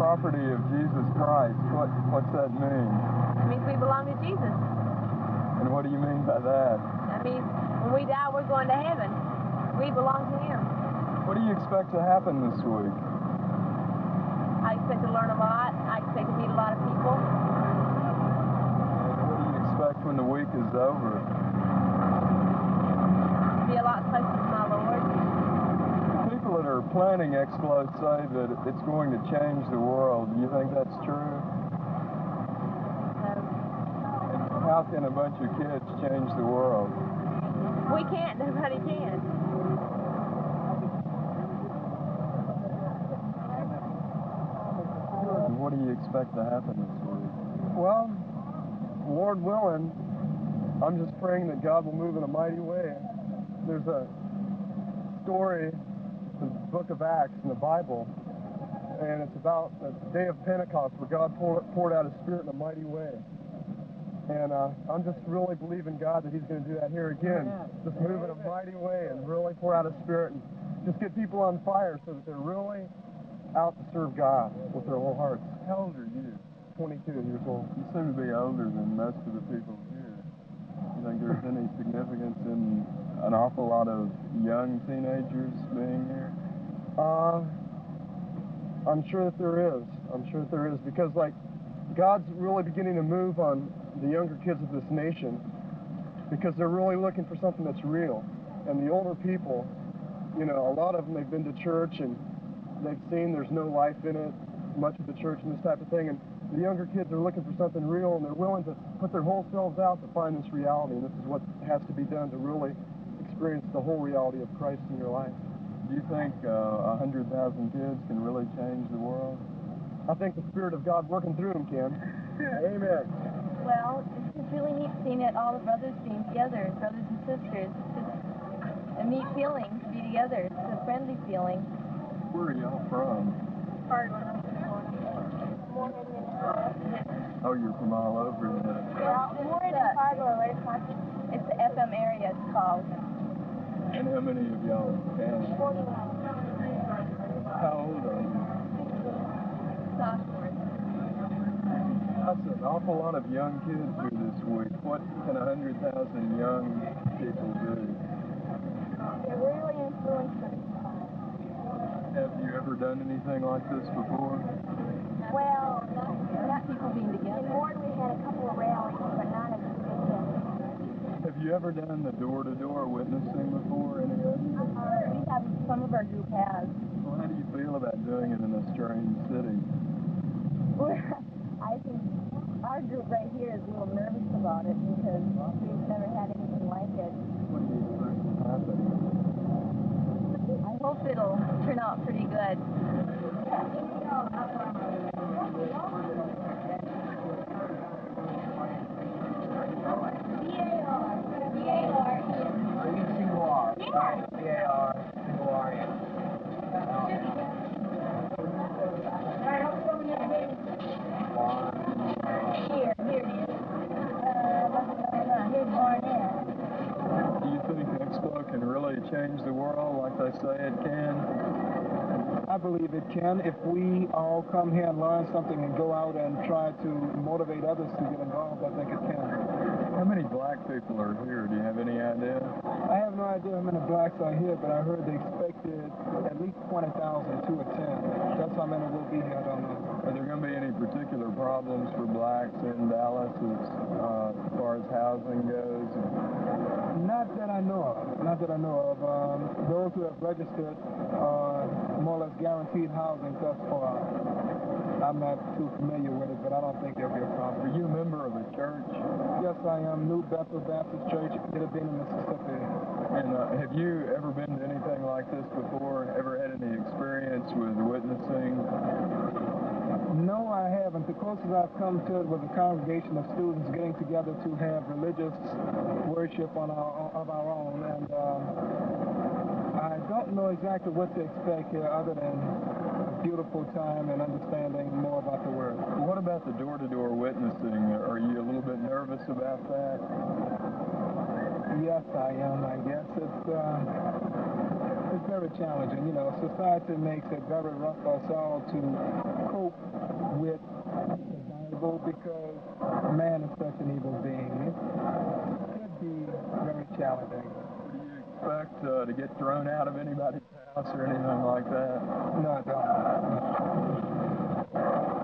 property of Jesus Christ. What's that mean? It means we belong to Jesus. And what do you mean by that? That means when we die, we're going to heaven. We belong to Him. What do you expect to happen this week? I expect to learn a lot. I expect to meet a lot of people. And what do you expect when the week is over? To be a lot closer to my Lord. People that are planning Explo say that it's going to change the world. Do you think that's true? No. How can a bunch of kids change the world? We can't. Nobody can. What do you expect to happen this week? Well, Lord willing, I'm just praying that God will move in a mighty way. There's a story in the book of Acts in the Bible, and it's about the day of Pentecost where God poured out His Spirit in a mighty way. And I'm just really believing God that He's going to do that here again. Just move in a mighty way and really pour out His Spirit and just get people on fire so that they're really out to serve God with their whole hearts. How old are you? 22 years old. You seem to be older than most of the people here. You think there's any significance in an awful lot of young teenagers being here? I'm sure that there is. I'm sure that there is, because like God's really beginning to move on the younger kids of this nation, because they're really looking for something that's real. And the older people, you know, a lot of them, they've been to church and they've seen there's no life in it, much of the church and this type of thing. And the younger kids are looking for something real, and they're willing to put their whole selves out to find this reality. And this is what has to be done to really experience the whole reality of Christ in your life. Do you think 100,000 kids can really change the world? I think the Spirit of God working through them can. Amen. Well, it's just really neat seeing it, all the brothers being together, brothers and sisters. It's just a neat feeling to be together. It's a friendly feeling. Where are y'all from? Oh, you're from all over then. It's the FM area, it's called. And how many of y'all came? 41. How old are you? Sophomores. That's an awful lot of young kids here this week. What can 100,000 young people do? They're really influencing. Have you ever done anything like this before? Well, not people being together. In Ward we had a couple of rallies, but not as big as. Have you ever done the door-to-door witnessing before, any of you? We have, some of our group has. Well, how do you feel about doing it in a strange city? Well, I think our group right here is a little nervous about it because we've never had anything like it. What do you expect will happen? I hope it'll turn out pretty good. Do you think Explo can really change the world like they say it can? I believe it can if we all come here and learn something and go out and try to motivate others to get involved. I think it can. How many black people are here? Do you have any idea? I have no idea how many blacks are here, but I heard they expected at least 20,000 to attend. That's how many will be here, I don't know. Are there going to be any particular problems for blacks in Dallas as far as housing goes? Not that I know of. Not that I know of. Those who have registered more or less guaranteed housing thus far. I'm not too familiar with it, but I don't think there'll be a problem. Are you a member of a church? Yes, I am. New Bethel Baptist Church, in Mississippi. And have you ever been to anything like this before? Ever had any experience with witnessing? No, I haven't. The closest I've come to it was a congregation of students getting together to have religious worship of our own, and I don't know exactly what to expect here other than a beautiful time and understanding more about the Word. What about the door-to-door witnessing? Are you a little bit nervous about that? Yes, I am. I guess it's very very challenging. You know, society makes it very rough for us all to cope with the Bible because man is such an evil being. It could be very challenging. Do you expect to get thrown out of anybody's house or anything like that? No, I don't.